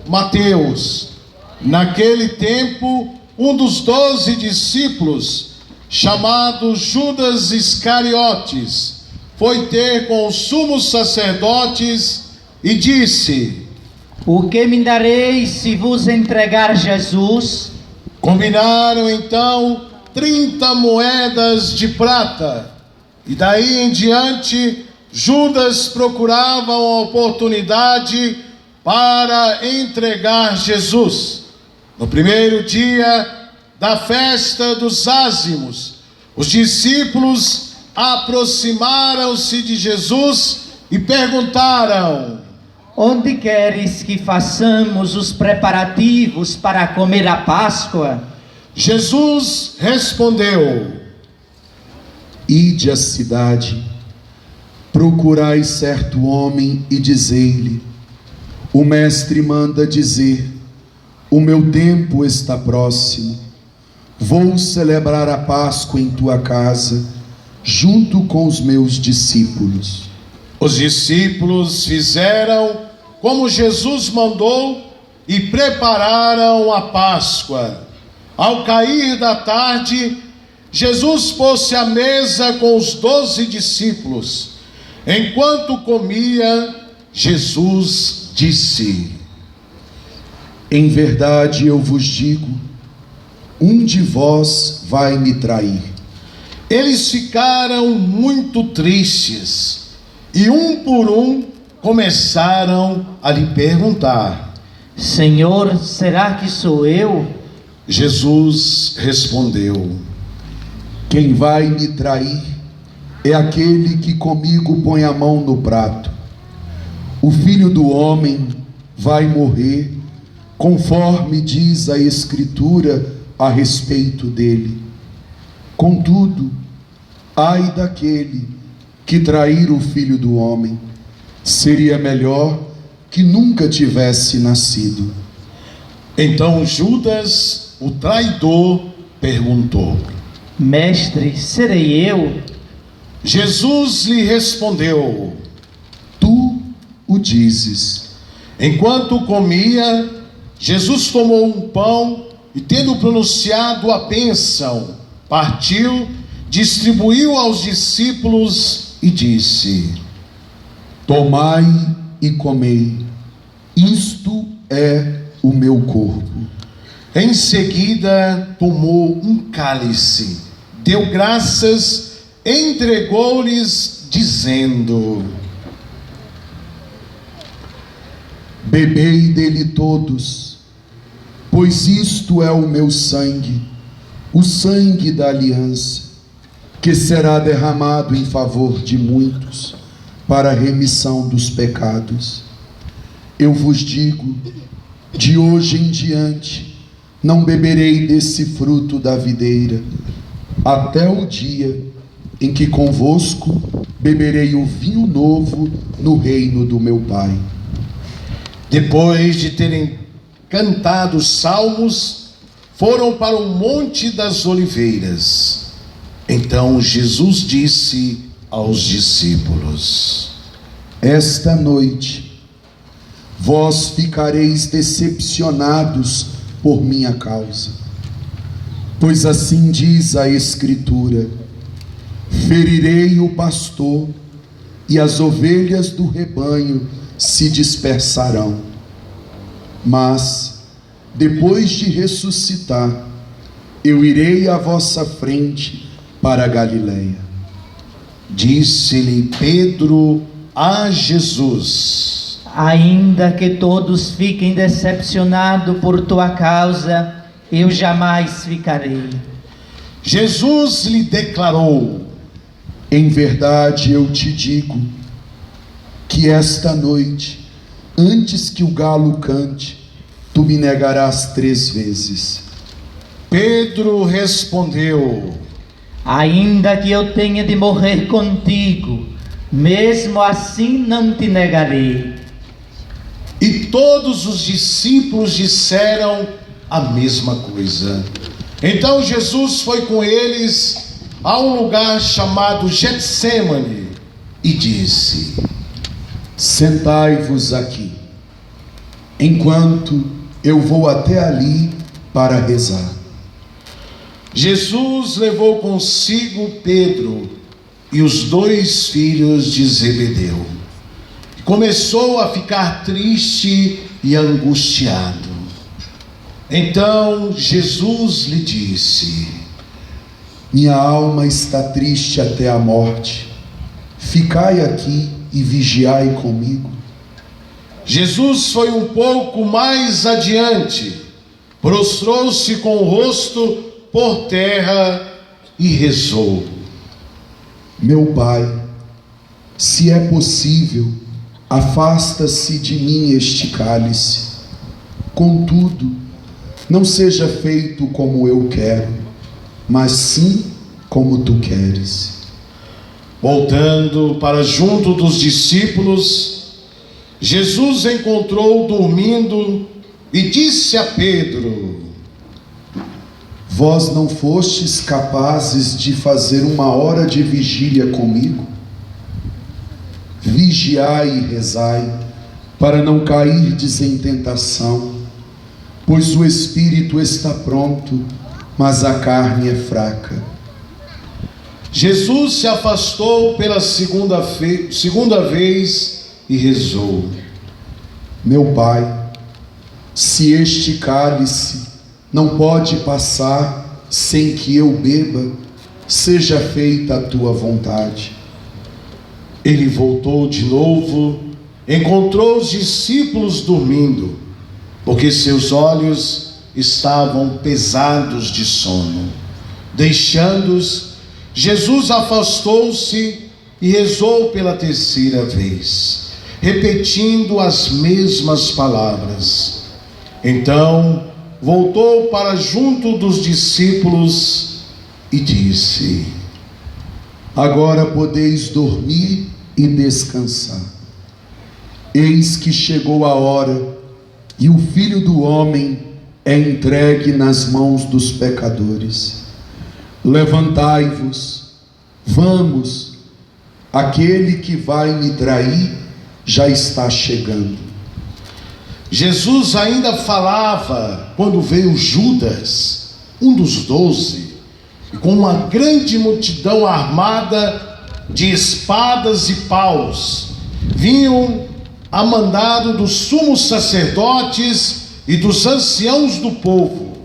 Mateus. Naquele tempo, um dos 12 discípulos, chamado Judas Iscariotes, foi ter com os sumos sacerdotes e disse: O que me dareis se vos entregar Jesus? Combinaram então 30 moedas de prata, e daí em diante Judas procurava uma oportunidade para entregar Jesus. No primeiro dia da festa dos ázimos, os discípulos aproximaram-se de Jesus e perguntaram: Onde queres que façamos os preparativos para comer a Páscoa? Jesus respondeu: Ide à cidade, procurai certo homem e dizei-lhe: o mestre manda dizer, o meu tempo está próximo, vou celebrar a Páscoa em tua casa, junto com os meus discípulos. Os discípulos fizeram como Jesus mandou e prepararam a Páscoa. Ao cair da tarde, Jesus pôs-se à mesa com os 12 discípulos. Enquanto comia, Jesus disse: Em verdade eu vos digo, um de vós vai me trair. Eles ficaram muito tristes e um por um começaram a lhe perguntar: Senhor, será que sou eu? Jesus respondeu: Quem vai me trair é aquele que comigo põe a mão no prato. O Filho do Homem vai morrer, conforme diz a Escritura a respeito dele. Contudo, ai daquele que trair o Filho do Homem, seria melhor que nunca tivesse nascido. Então Judas, o traidor, perguntou: Mestre, serei eu? Jesus lhe respondeu: Tu o dizes. Enquanto comia, Jesus tomou um pão e, tendo pronunciado a bênção, partiu, distribuiu aos discípulos e disse: Tomai e comei, isto é o meu corpo. Em seguida tomou um cálice, deu graças, entregou-lhes, dizendo: Bebei dele todos, pois isto é o meu sangue, o sangue da aliança, que será derramado em favor de muitos, para a remissão dos pecados. Eu vos digo, de hoje em diante, não beberei desse fruto da videira, até o dia em que convosco beberei o vinho novo no reino do meu Pai. Depois de terem cantado salmos, foram para o Monte das Oliveiras. Então Jesus disse aos discípulos: Esta noite vós ficareis decepcionados por minha causa, pois assim diz a Escritura: ferirei o pastor e as ovelhas do rebanho se dispersarão. Mas depois de ressuscitar, eu irei à vossa frente para a Galileia. Disse-lhe Pedro a Jesus: Ainda que todos fiquem decepcionados por tua causa, eu jamais ficarei. Jesus lhe declarou: Em verdade eu te digo, que esta noite, antes que o galo cante, tu me negarás 3 vezes. Pedro respondeu: Ainda que eu tenha de morrer contigo, mesmo assim não te negarei. E todos os discípulos disseram a mesma coisa. Então Jesus foi com eles a um lugar chamado Getsêmani e disse: Sentai-vos aqui. enquanto eu vou até ali para rezar. Jesus levou consigo Pedro e os 2 filhos de Zebedeu. Começou a ficar triste e angustiado. Então Jesus lhe disse: minha alma está triste até a morte. Ficai aqui e vigiai comigo. Jesus foi um pouco mais adiante, prostrou-se com o rosto por terra e rezou: meu Pai, se é possível, afasta-se de mim este cálice. Contudo, não seja feito como eu quero, mas sim como tu queres. Voltando para junto dos discípulos, Jesus encontrou dormindo e disse a Pedro: vós não fostes capazes de fazer 1 hora de vigília comigo? Vigiai e rezai, para não cairdes em tentação, pois o espírito está pronto, mas a carne é fraca. Jesus se afastou pela segunda vez e rezou: meu Pai, se este cálice não pode passar sem que eu beba, seja feita a tua vontade. Ele voltou de novo, encontrou os discípulos dormindo, porque seus olhos estavam pesados de sono. Deixando-os, Jesus afastou-se e rezou pela 3ª vez, repetindo as mesmas palavras. Então voltou para junto dos discípulos e disse: agora podeis dormir e descansar. Eis que chegou a hora, e o Filho do Homem é entregue nas mãos dos pecadores. Levantai-vos, vamos, aquele que vai me trair já está chegando. Jesus ainda falava quando veio Judas, um dos 12, com uma grande multidão armada de espadas e paus. Vinham a mandado dos sumos sacerdotes e dos anciãos do povo.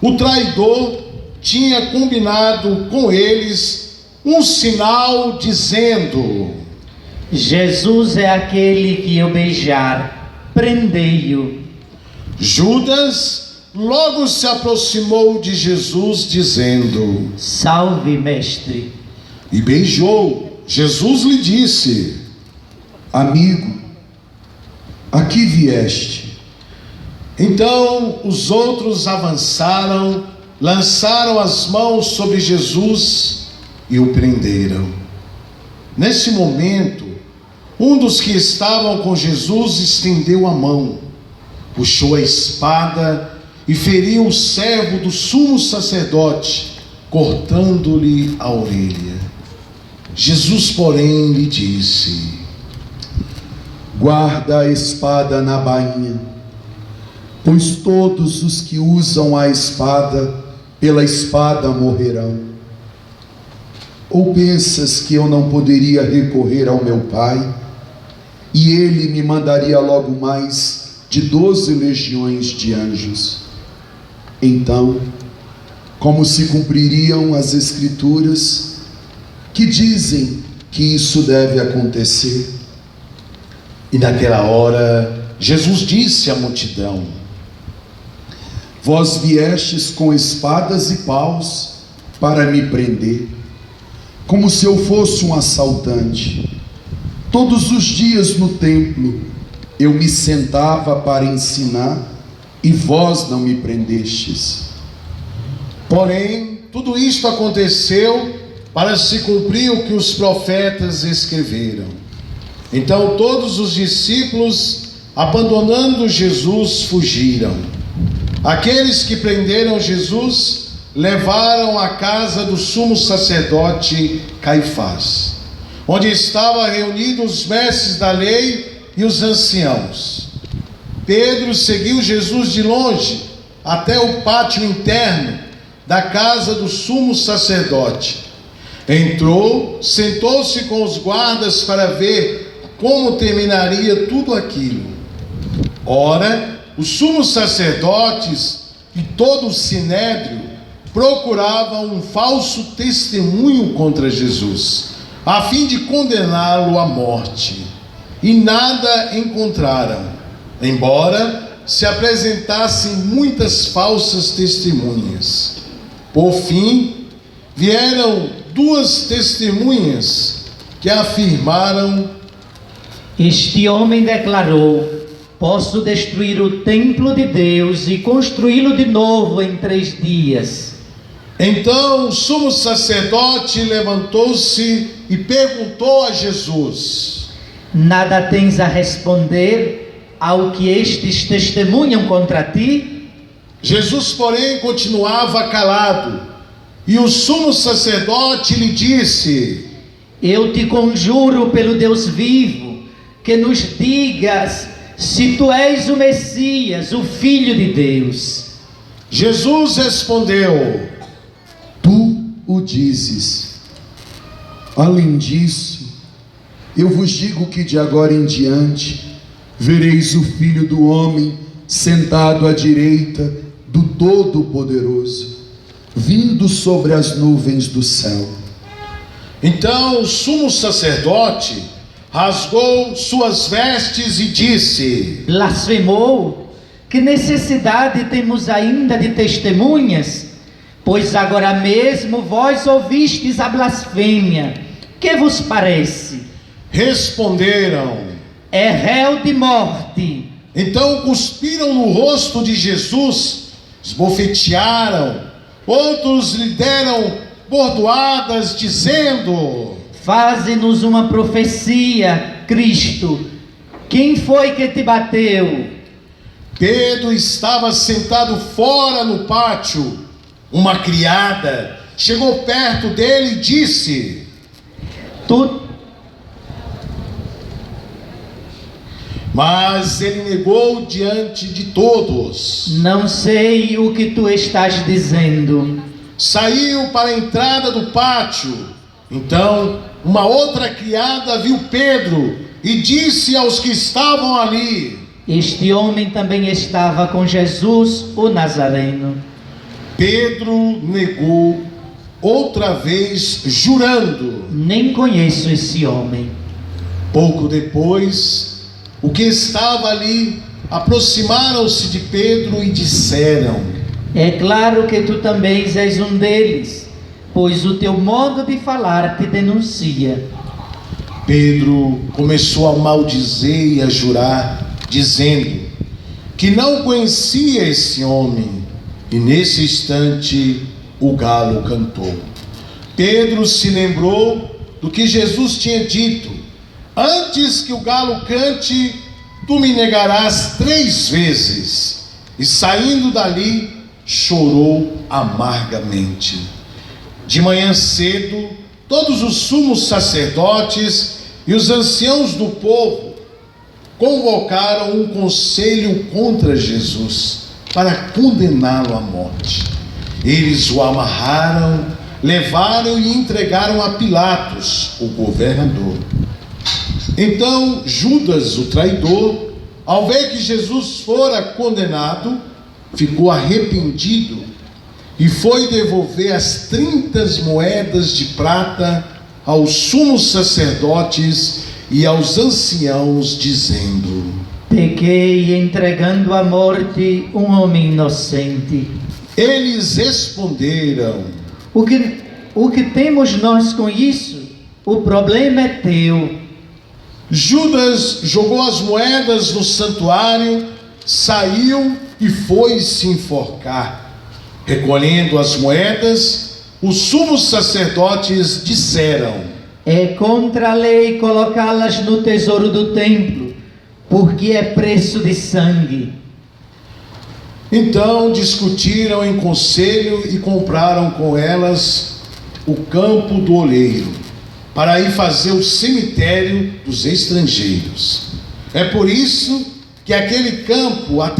O traidor tinha combinado com eles um sinal, dizendo: Jesus é aquele que eu beijar, prendei-o. Judas logo se aproximou de Jesus, dizendo: salve, mestre. E beijou. Jesus lhe disse: amigo, a que vieste? Então os outros avançaram, lançaram as mãos sobre Jesus e o prenderam. Nesse momento, um dos que estavam com Jesus estendeu a mão, puxou a espada e feriu o servo do sumo sacerdote, cortando-lhe a orelha. Jesus, porém, lhe disse: guarda a espada na bainha, pois todos os que usam a espada, pela espada morrerão. Ou pensas que eu não poderia recorrer ao meu Pai, e ele me mandaria logo mais de 12 legiões de anjos? Então, como se cumpririam as Escrituras que dizem que isso deve acontecer? E naquela hora, Jesus disse à multidão: vós viestes com espadas e paus para me prender, como se eu fosse um assaltante. Todos os dias no templo eu me sentava para ensinar, e vós não me prendestes. Porém, tudo isto aconteceu para se cumprir o que os profetas escreveram. Então todos os discípulos, abandonando Jesus, fugiram. Aqueles que prenderam Jesus levaram à casa do sumo sacerdote Caifás, onde estavam reunidos os mestres da lei e os anciãos. Pedro seguiu Jesus de longe até o pátio interno da casa do sumo sacerdote. Entrou, sentou-se com os guardas para ver como terminaria tudo aquilo. Ora, os sumos sacerdotes e todo o sinédrio procuravam um falso testemunho contra Jesus, a fim de condená-lo à morte. E nada encontraram, embora se apresentassem muitas falsas testemunhas. Por fim, vieram 2 testemunhas que afirmaram: Este homem declarou: posso destruir o templo de Deus e construí-lo de novo em 3 dias. Então o sumo sacerdote levantou-se e perguntou a Jesus: Nada tens a responder ao que estes testemunham contra ti? Jesus, porém, continuava calado. E o sumo sacerdote lhe disse: Eu te conjuro pelo Deus vivo, que nos digas se tu és o Messias, o Filho de Deus. Jesus respondeu: Tu o dizes. Além disso, eu vos digo que de agora em diante vereis o Filho do Homem sentado à direita do Todo-Poderoso, vindo sobre as nuvens do céu. Então o sumo sacerdote rasgou suas vestes e disse: Blasfemou? Que necessidade temos ainda de testemunhas? Pois agora mesmo vós ouvistes a blasfêmia. Que vos parece? Responderam: É réu de morte. Então cuspiram no rosto de Jesus, esbofetearam, outros lhe deram bordoadas, dizendo: Faze-nos uma profecia, Cristo. Quem foi que te bateu? Pedro estava sentado fora no pátio. Uma criada chegou perto dele e disse: Mas ele negou diante de todos. Não sei o que tu estás dizendo. Saiu para a entrada do pátio. Então, uma outra criada viu Pedro e disse aos que estavam ali: Este homem também estava com Jesus, o Nazareno. Pedro negou outra vez, jurando: Nem conheço esse homem. Pouco depois, o que estava ali aproximaram-se de Pedro e disseram: É claro que tu também és um deles, pois o teu modo de falar te denuncia. Pedro começou a maldizer e a jurar, dizendo que não conhecia esse homem. E nesse instante o galo cantou. Pedro se lembrou do que Jesus tinha dito: antes que o galo cante, tu me negarás 3 vezes. E saindo dali, chorou amargamente. De manhã cedo, todos os sumos sacerdotes e os anciãos do povo convocaram um conselho contra Jesus para condená-lo à morte. Eles o amarraram, levaram e entregaram a Pilatos, o governador. Então Judas, o traidor, ao ver que Jesus fora condenado, ficou arrependido e foi devolver as 30 moedas de prata aos sumos sacerdotes e aos anciãos, dizendo: Pequei entregando à morte um homem inocente. Eles responderam: O que temos nós com isso? O problema é teu. Judas jogou as moedas no santuário, saiu e foi se enforcar. Recolhendo as moedas, os sumos sacerdotes disseram: É contra a lei colocá-las no tesouro do templo, porque é preço de sangue. Então discutiram em conselho e compraram com elas o campo do oleiro, para ir fazer o cemitério dos estrangeiros. É por isso que aquele campo, até